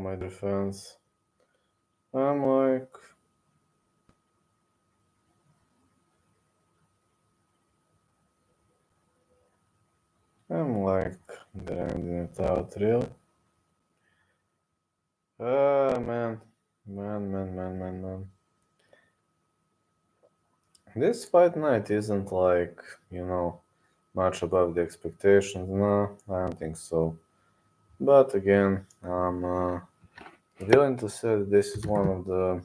my defense. I'm like... grinding it out, really. Man. This fight night isn't like, much above the expectations. No, I don't think so. But again, I'm willing to say that this is one of the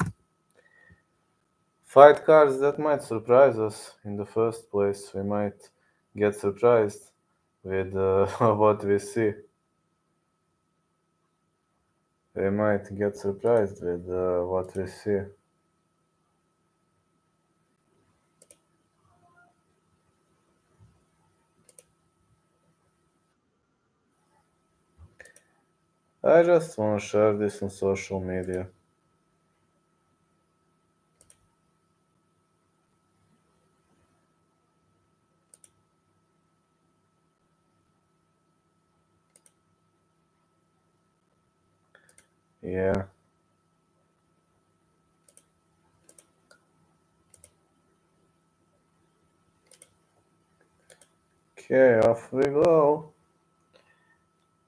fight cards that might surprise us in the first place. We might get surprised with what we see. We might get surprised with what we see. I just want to share this on social media. Yeah. Okay, off we go.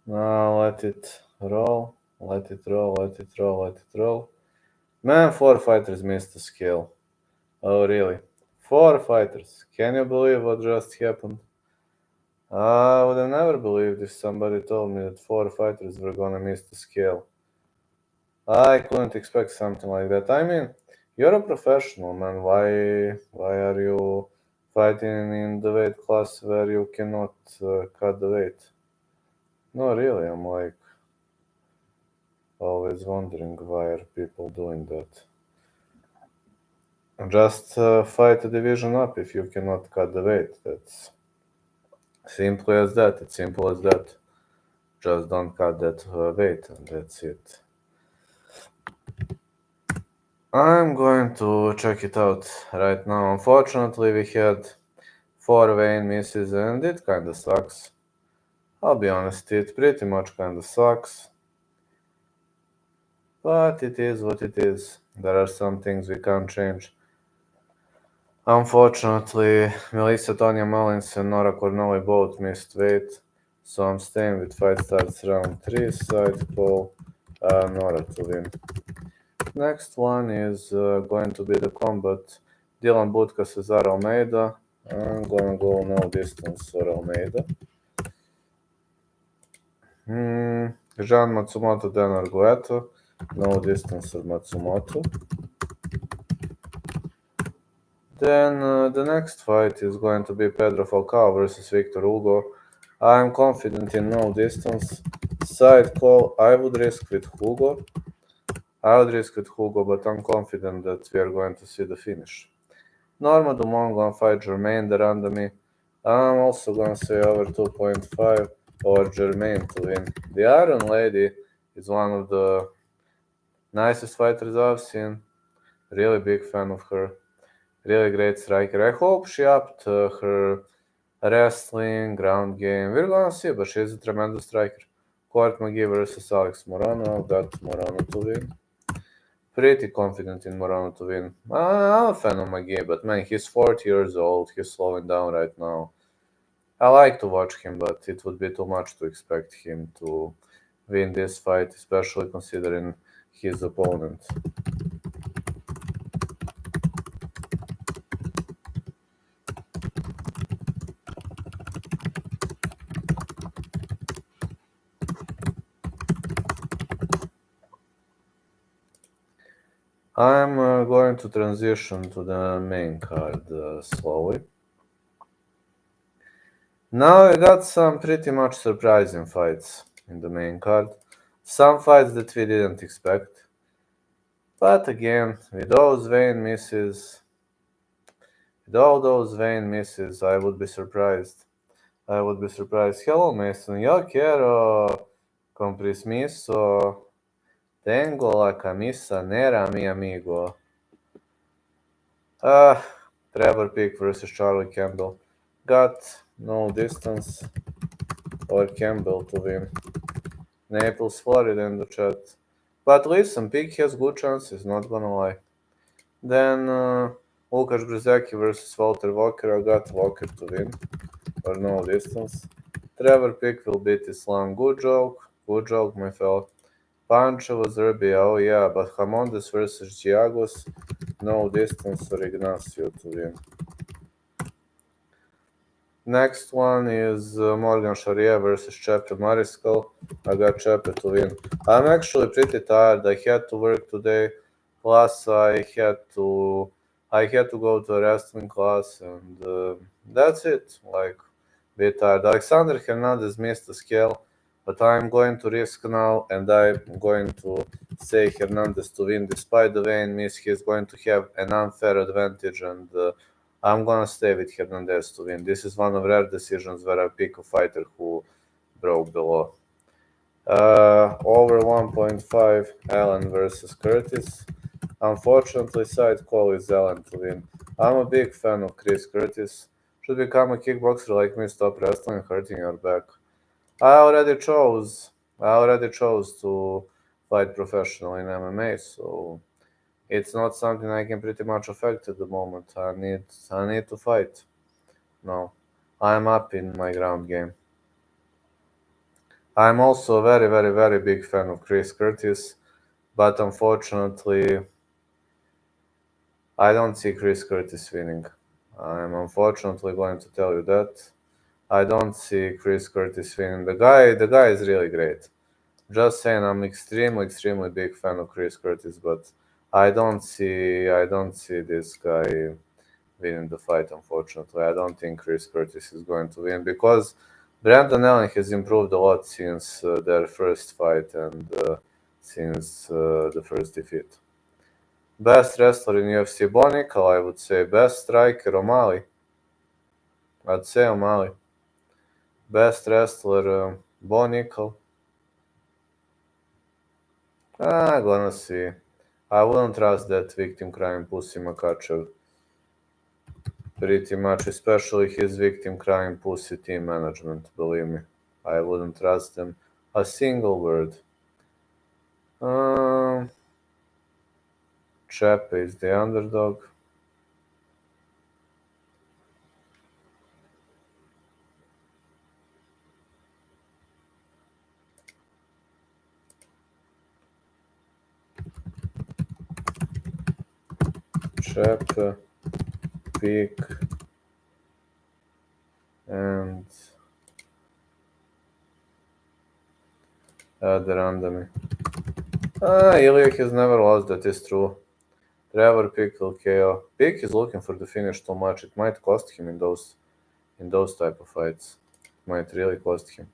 Now let it roll. Let it roll. Man, 4 fighters missed the scale. Oh, really? 4 fighters. Can you believe what just happened? I would have never believed if somebody told me that 4 fighters were gonna miss the scale. I couldn't expect something like that. I mean, you're a professional, man. Why are you fighting in the weight class where you cannot cut the weight? No, really, I'm like always wondering why are people doing that. Just fight a division up if you cannot cut the weight. That's simply as that. It's simple as that. Just don't cut that weight, and that's it. I'm going to check it out right now. Unfortunately, we had 4 vein misses, and it kinda sucks. I'll be honest, it pretty much kinda sucks. But it is what it is. There are some things we can't change. Unfortunately, Melissa Tonya Mullins and Nora Cornoli both missed weight, so I'm staying with fight starts round 3, side call, Nora to win. Next one is going to be the combat Dylan Budka, Cesar Almeida. I'm gonna go no distance for Almeida. Jean Matsumoto, Dan Argueto. No distance for Matsumoto. Then the next fight is going to be Pedro Falcao versus Victor Hugo. I'm confident in no distance. Side call, I would risk with Hugo, but I'm confident that we are going to see the finish. Norma Dumont gonna fight Jermaine Durandamy. I'm also gonna say over 2.5 or Jermaine to win. The Iron Lady is one of the nicest fighters I've seen. Really big fan of her. Really great striker. I hope she upped her wrestling, ground game. We're gonna see, but she's a tremendous striker. Court McGee versus Alex Morano. I've got Morano to win. Pretty confident in Morano to win. I'm a fan of McGee, but man, he's 40 years old. He's slowing down right now. I like to watch him, but it would be too much to expect him to win this fight, especially considering his opponent. I'm going to transition to the main card slowly. Now I got some pretty much surprising fights in the main card. Some fights that we didn't expect. But again, with all those vein misses, I would be surprised. Hello, Mason. Yo quiero compromiso. Tengo la camisa negra, mi amigo. Trevor Peek versus Charlie Campbell. Got no distance or Campbell to win. Naples, Florida in the chat. But listen, Pig has good chances, not gonna lie. Then Lukasz Brzezecki versus Walter Walker. I got Walker to win, or no distance. Trevor Pick will beat Islam. Good joke, my fellow. Pancho was Serbia, oh yeah, but Hamondes versus Giagos, no distance for Ignacio to win. Next one is Morgan Sharia versus Chepe Mariscal. I got Chepe to win. I'm actually pretty tired. I had to work today. Plus, I had to go to a wrestling class, and that's it. Like, bit tired. Alexander Hernandez missed the scale, but I'm going to risk now, and I'm going to say Hernandez to win. Despite the weighing miss, he's going to have an unfair advantage, and I'm gonna stay with Hernandez to win. This is one of rare decisions where I pick a fighter who broke the law. Over 1.5, Allen versus Curtis. Unfortunately, side call is Allen to win. I'm a big fan of Chris Curtis. Should become a kickboxer like me, stop wrestling, hurting your back. I already chose. I already chose to fight professional in MMA, so it's not something I can pretty much affect at the moment. I need to fight. No, I'm up in my ground game. I'm also a very, very, very big fan of Chris Curtis, but unfortunately, I don't see Chris Curtis winning. I'm unfortunately going to tell you that. I don't see Chris Curtis winning. The guy is really great. Just saying, I'm extremely, extremely big fan of Chris Curtis, but I don't see this guy winning the fight, unfortunately. I don't think Chris Curtis is going to win because Brandon Allen has improved a lot since their first fight and since the first defeat. Best wrestler in UFC, Bonical, I would say. Best striker, O'Malley. I'd say O'Malley. Best wrestler, Bonical. I'm gonna see. I wouldn't trust that victim crying pussy Makachev pretty much, especially his victim crying pussy team management, believe me. I wouldn't trust them a single word. Um, Chepe is the underdog. Chepe, Peak, and the randomly. Ilya has never lost, that is true. Trevor Peak will KO. Peak is looking for the finish too much. It might cost him in those type of fights. It might really cost him.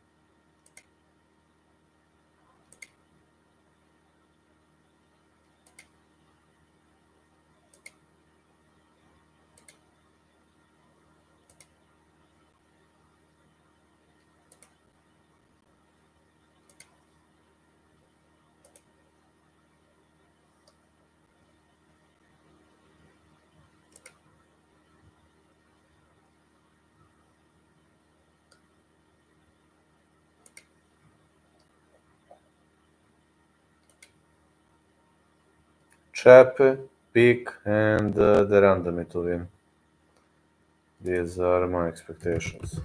Chepe, Peak, and the randomly to win. These are my expectations.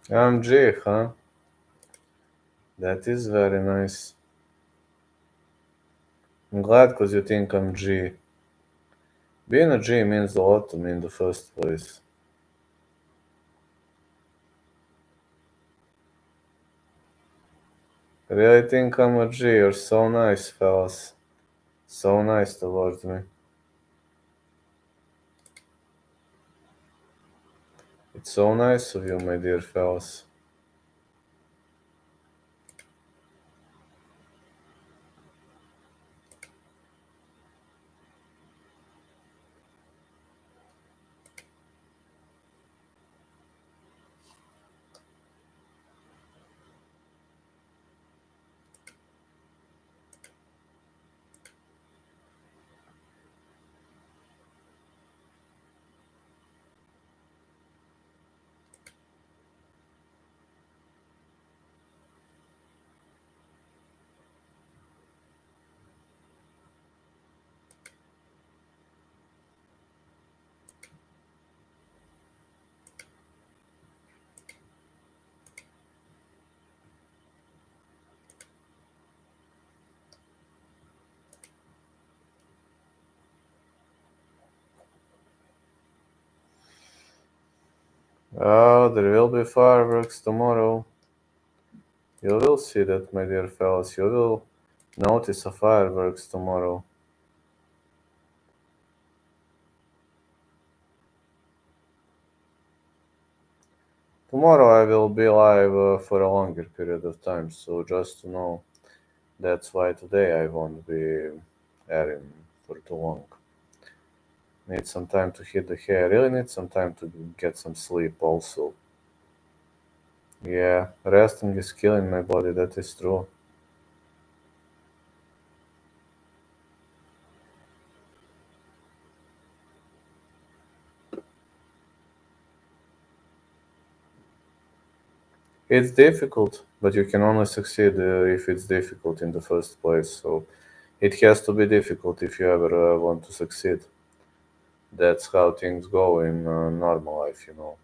I'm G, huh? That is very nice. I'm glad because you think I'm G. Being a G means a lot to me in the first place. Really think I'm a G. You're so nice, fellas. So nice towards me. It's so nice of you, my dear fellas. Oh, there will be fireworks tomorrow. You will see that, my dear fellas. You will notice a fireworks tomorrow. Tomorrow I will be live for a longer period of time, so just to know, that's why today I won't be airing for too long. Need some time to hit the hair. Really need some time to get some sleep also. Yeah, resting is killing my body, that is true. It's difficult, but you can only succeed if it's difficult in the first place. So it has to be difficult if you ever want to succeed. That's how things go in normal life, you know.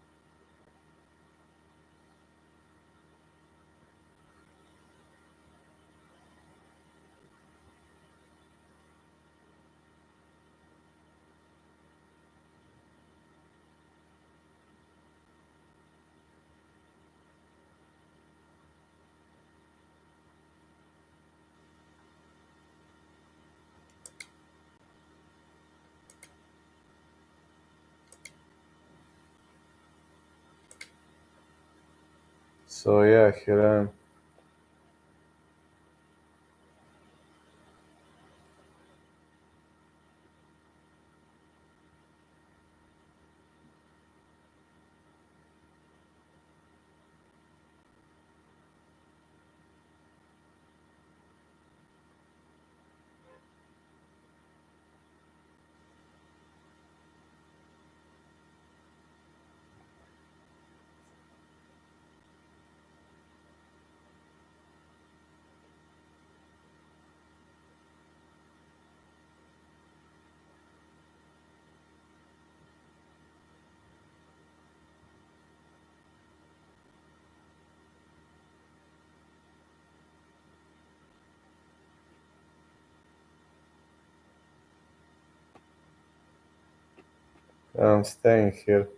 So yeah, here I am. I'm staying here.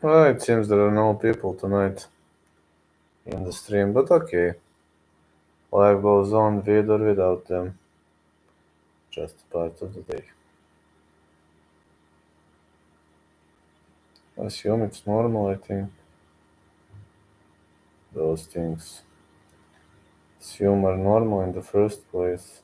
Well, it seems there are no people tonight in the stream, but okay. Life goes on with or without them. Just part of the day. Assume it's normal, I think. Those things. Assume are normal in the first place.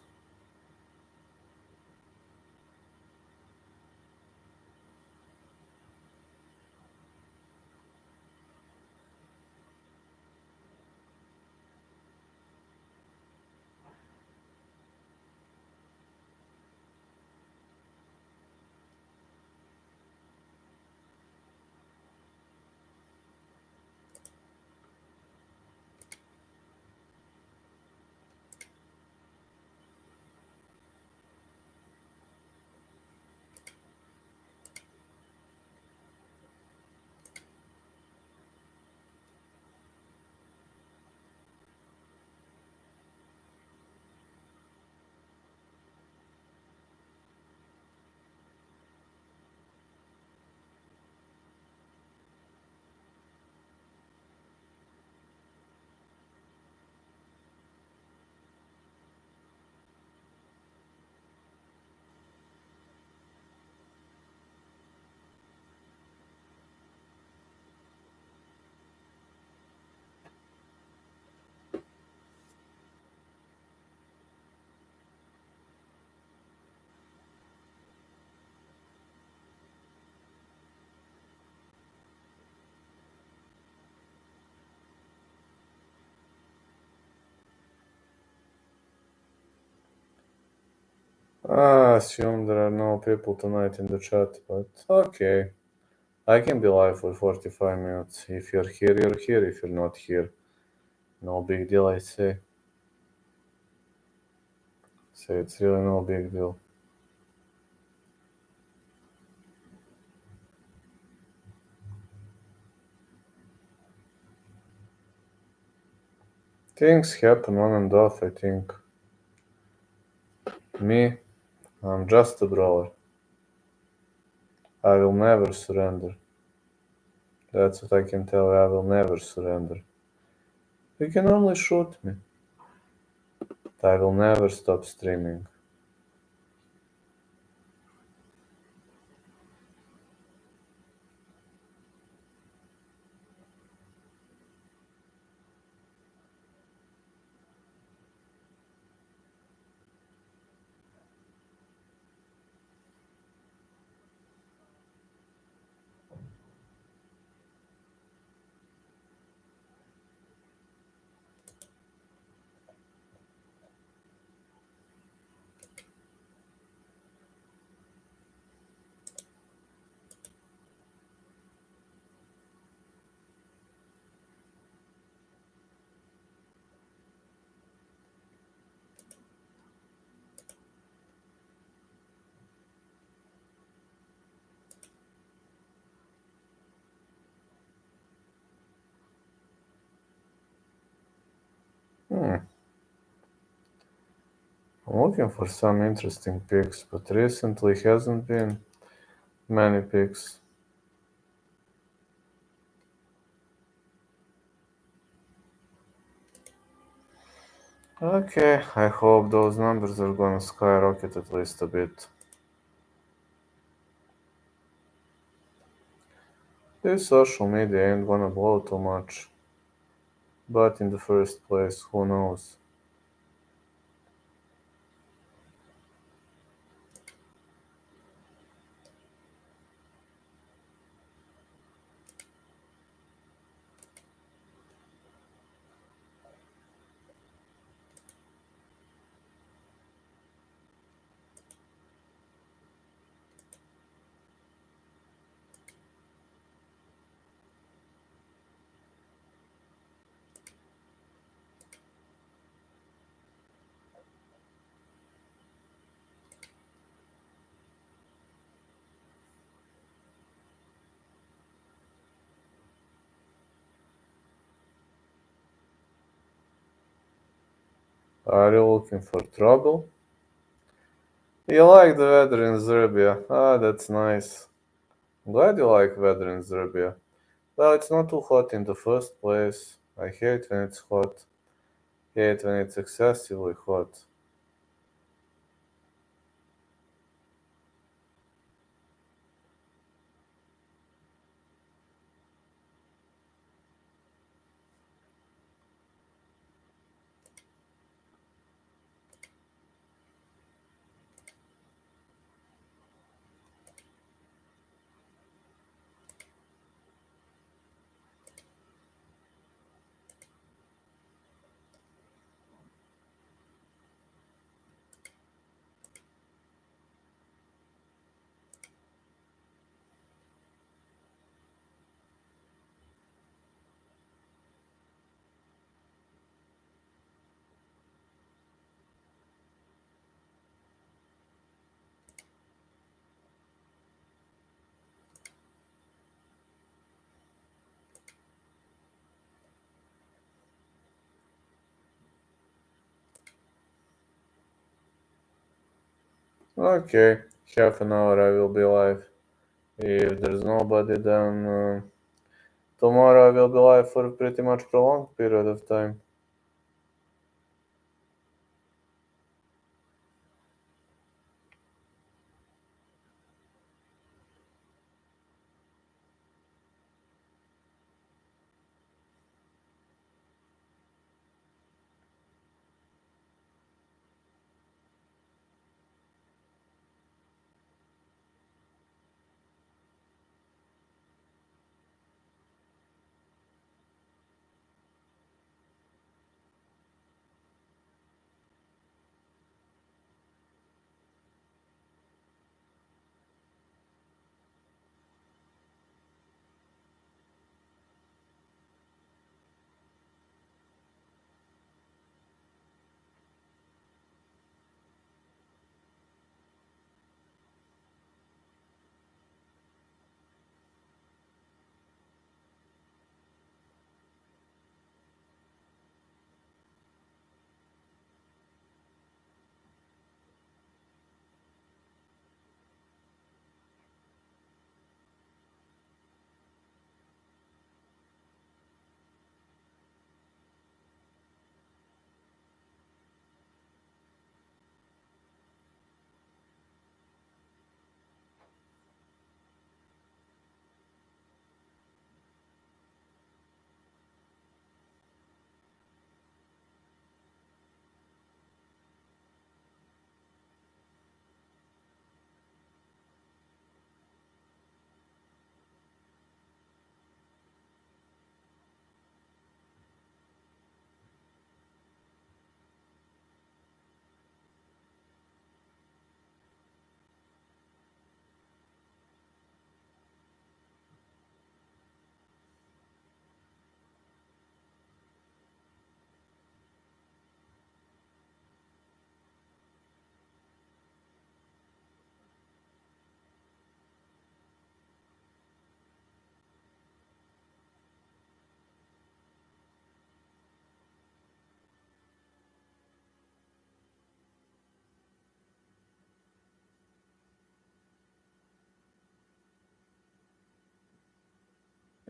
Assume there are no people tonight in the chat, but okay. I can be live for 45 minutes. If you're here, you're here. If you're not here, no big deal, I say. Say it's really no big deal. Things happen on and off, I think. Me, I'm just a brawler. I will never surrender. That's what I can tell you. I will never surrender. You can only shoot me. I will never stop streaming. I'm looking for some interesting picks, but recently hasn't been many picks. Okay, I hope those numbers are gonna skyrocket at least a bit. This social media ain't gonna blow too much. But in the first place, who knows? Are you looking for trouble? You like the weather in Serbia? Ah, that's nice. Glad you like weather in Serbia. Well, it's not too hot in the first place. I hate when it's hot. Hate when it's excessively hot. Okay, half an hour I will be live. If there's nobody, then tomorrow I will be live for a pretty much prolonged period of time.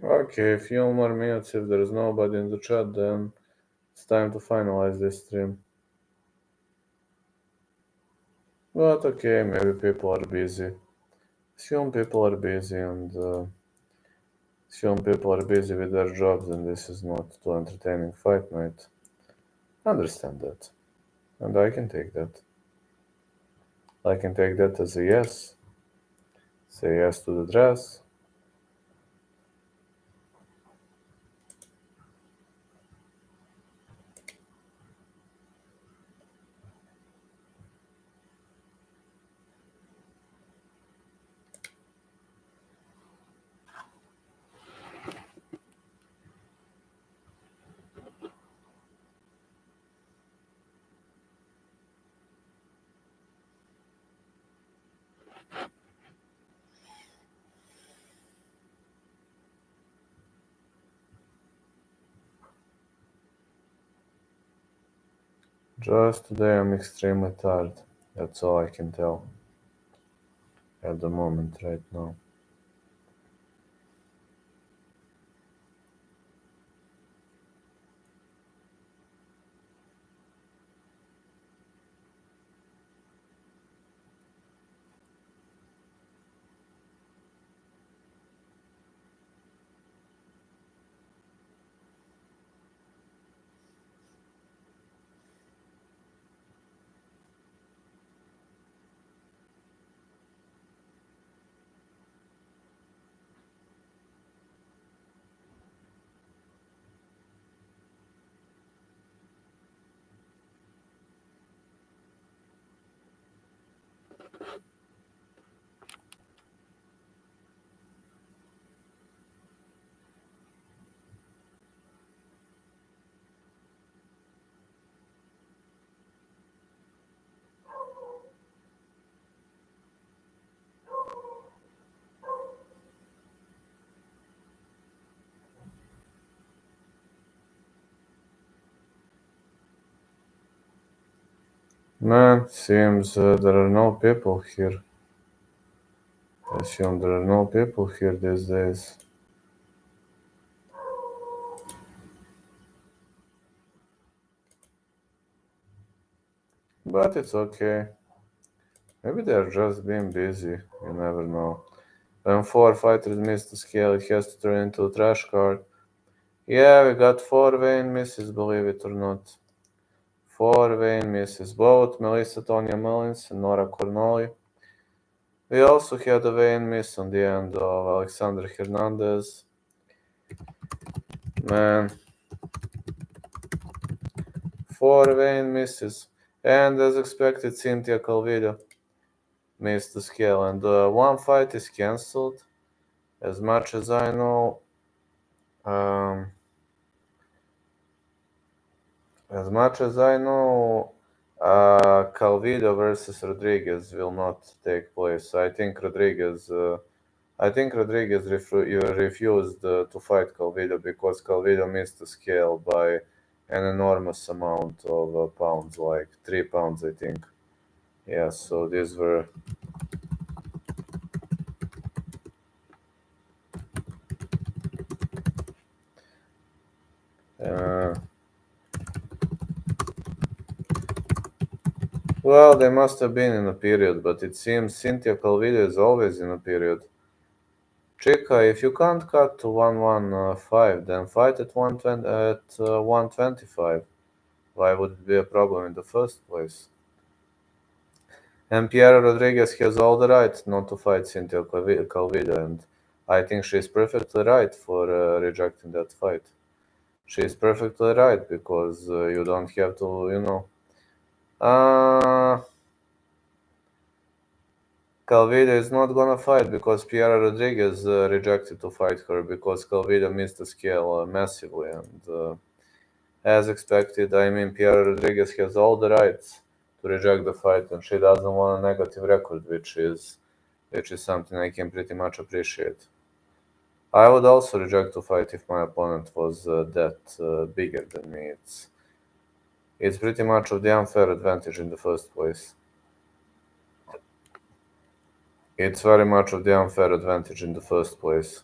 Okay, a few more minutes. If there is nobody in the chat, then it's time to finalize this stream. But okay, maybe people are busy. Assume people are busy and assume people are busy with their jobs and this is not too entertaining fight night. Understand that. And I can take that. I can take that as a yes. Say yes to the dress. Just today I'm extremely tired. That's all I can tell at the moment right now. Man, seems there are no people here. I assume there are no people here these days. But it's okay. Maybe they're just being busy. You never know. When four fighters miss the scale, it has to turn into a trash card. Yeah, we got four Wayne misses, believe it or not. Four Wayne misses. Both Melissa Tonya Mullins and Nora Cornoli. We also had a Wayne miss on the end of Alexander Hernandez. Man, four Wayne misses. And as expected, Cynthia Calvillo missed the scale. And one fight is cancelled. As much as I know, um, Calvillo versus Rodriguez will not take place. I think Rodriguez refused to fight Calvillo because Calvillo missed the scale by an enormous amount of pounds, like 3 pounds, I think. Yeah, so these were. Uh, well, they must have been in a period, but it seems Cynthia Calvillo is always in a period. Chica, if you can't cut to 115, then fight at 125. Why would it be a problem in the first place? And Piera Rodriguez has all the right not to fight Cynthia Calvillo, and I think she's perfectly right for rejecting that fight. She's perfectly right because you don't have to. Uh, Calvillo is not gonna fight because Piera Rodriguez rejected to fight her because Calvillo missed the scale massively, and as expected, I mean, Piera Rodriguez has all the rights to reject the fight, and she doesn't want a negative record, which is something I can pretty much appreciate. I would also reject to fight if my opponent was that bigger than me. It's pretty much of the unfair advantage in the first place. It's very much of the unfair advantage in the first place.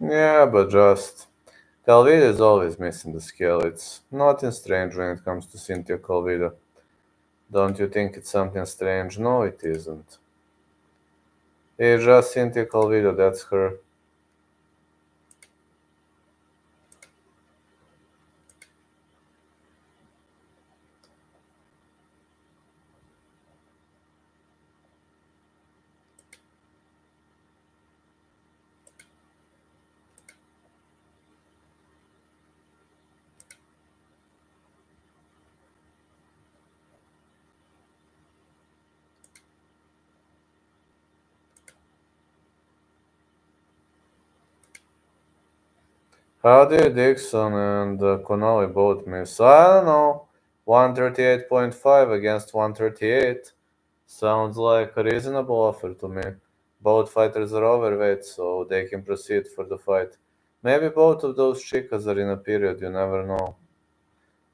Yeah, but just Calvillo is always missing the scale. It's nothing strange when it comes to Cynthia Calvillo. Don't you think it's something strange? No, it isn't. It's just Cynthia Calvillo, that's her. How do Dixon and Connolly both miss? I don't know. 138.5 against 138 sounds like a reasonable offer to me. Both fighters are overweight, so they can proceed for the fight. Maybe both of those chicas are in a period, you never know.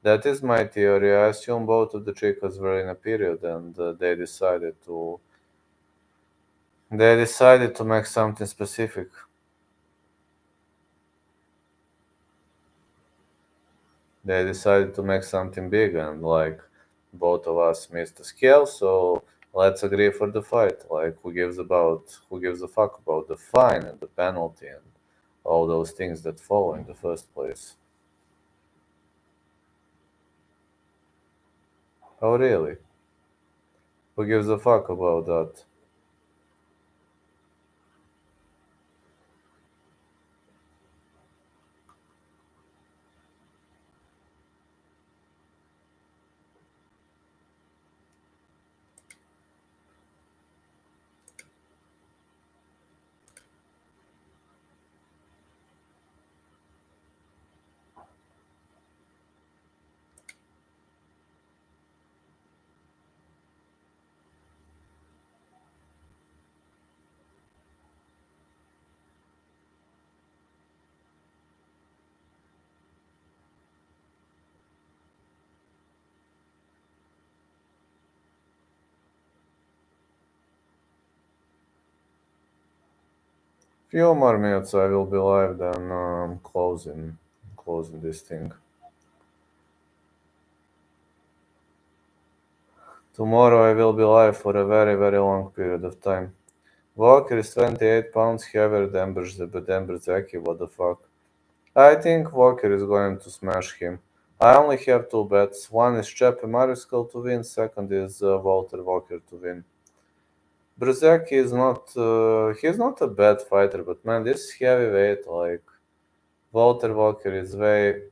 That is my theory. I assume both of the chicas were in a period and they decided to make something specific. They decided to make something big, and like both of us missed the scale, so let's agree for the fight. Like who gives a fuck about the fine and the penalty and all those things that follow in the first place. Oh really? Who gives a fuck about that? Few more minutes I will be live, then closing this thing. Tomorrow I will be live for a very, very long period of time. Walker is 28 pounds heavier than Brzezicki, what the fuck. I think Walker is going to smash him. I only have two bets. One is Chepe Mariscal to win, second is Walter Walker to win. Brzezicki is he's not a bad fighter, but man, this heavyweight, like, Walter Walker is way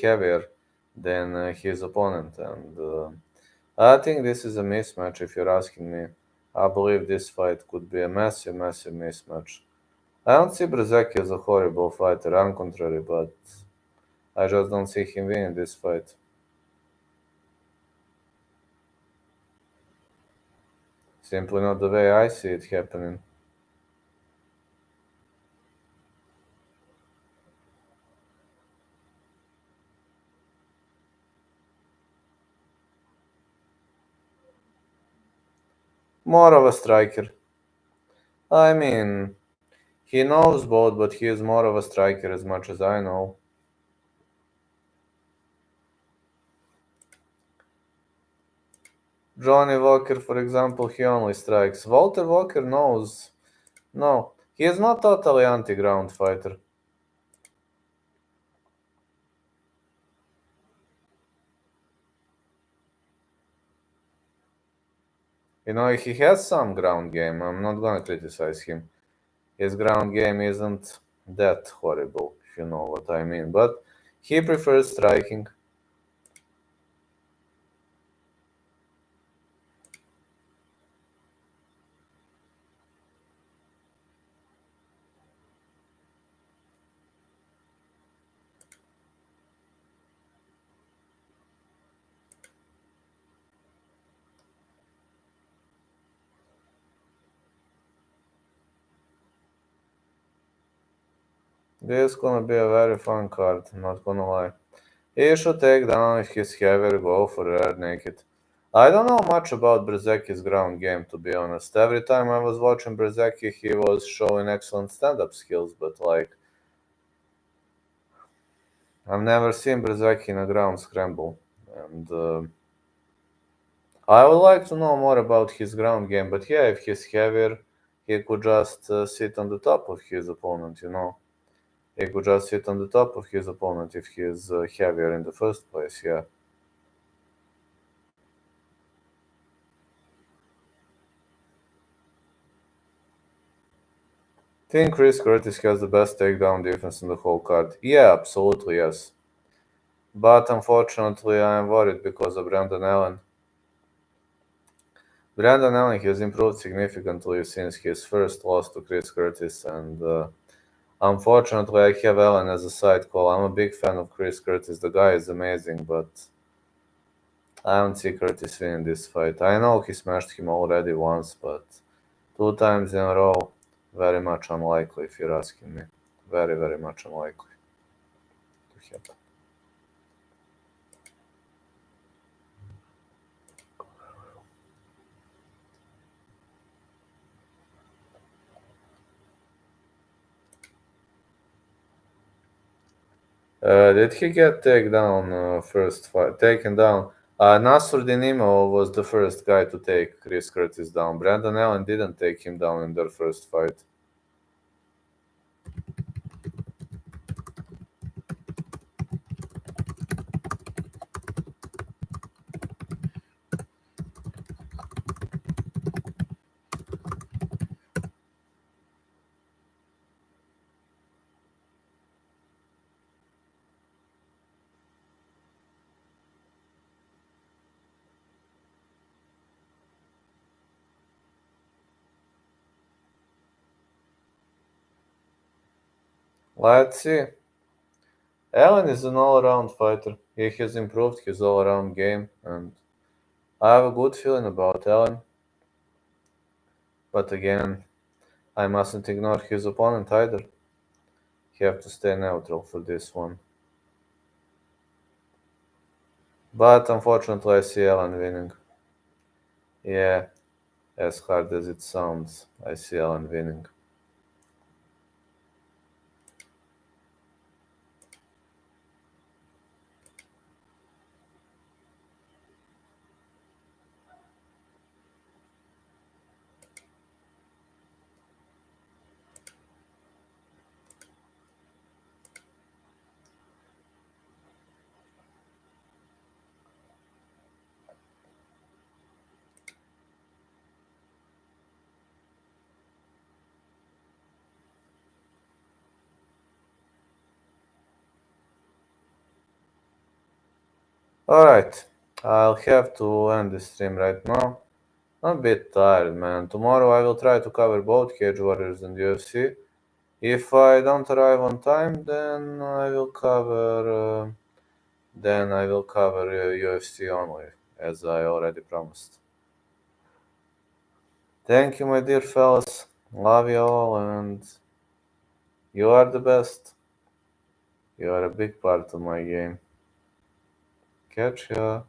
heavier than his opponent, and I think this is a mismatch. If you're asking me, I believe this fight could be a massive, massive mismatch. I don't see Brzezicki as a horrible fighter, on contrary, but I just don't see him winning this fight. Simply not the way I see it happening. More of a striker. I mean, he knows both, but he is more of a striker as much as I know. Johnny Walker, for example, he only strikes. Walter Walker knows. No, he is not totally anti-ground fighter. You know, he has some ground game. I'm not gonna criticize him. His ground game isn't that horrible, if you know what I mean. But he prefers striking. This is gonna be a very fun card, not gonna lie. He should take down if he's heavier, go for rear naked. I don't know much about Brzezicki's ground game, to be honest. Every time I was watching Brzezicki, he was showing excellent stand-up skills, but like, I've never seen Brzezicki in a ground scramble. And I would like to know more about his ground game, but yeah, if he's heavier, he could just sit on the top of his opponent, you know. He could just sit on the top of his opponent if he is heavier in the first place, yeah. Think Chris Curtis has the best takedown defense in the whole card? Yeah, absolutely, yes. But unfortunately, I am worried because of Brandon Allen. Brandon Allen has improved significantly since his first loss to Chris Curtis, and unfortunately, I have Allen as a side call. I'm a big fan of Chris Curtis. The guy is amazing, but I don't see Curtis winning this fight. I know he smashed him already once, but two times in a row, very much unlikely if you're asking me. Very, very much unlikely to happen. Did he get taken down first fight? Taken down. Nasruddin Imavov was the first guy to take Chris Curtis down. Brandon Allen didn't take him down in their first fight. Let's see. Allen is an all-around fighter. He has improved his all-around game, and I have a good feeling about Allen. But again, I mustn't ignore his opponent either. You have to stay neutral for this one. But unfortunately, I see Allen winning. Yeah, as hard as it sounds, I see Allen winning. Alright, I'll have to end this stream right now. I'm a bit tired, man. Tomorrow I will try to cover both Cage Warriors and UFC. If I don't arrive on time, then I will cover. UFC only, as I already promised. Thank you, my dear fellas. Love you all, and you are the best. You are a big part of my game. Catch ya.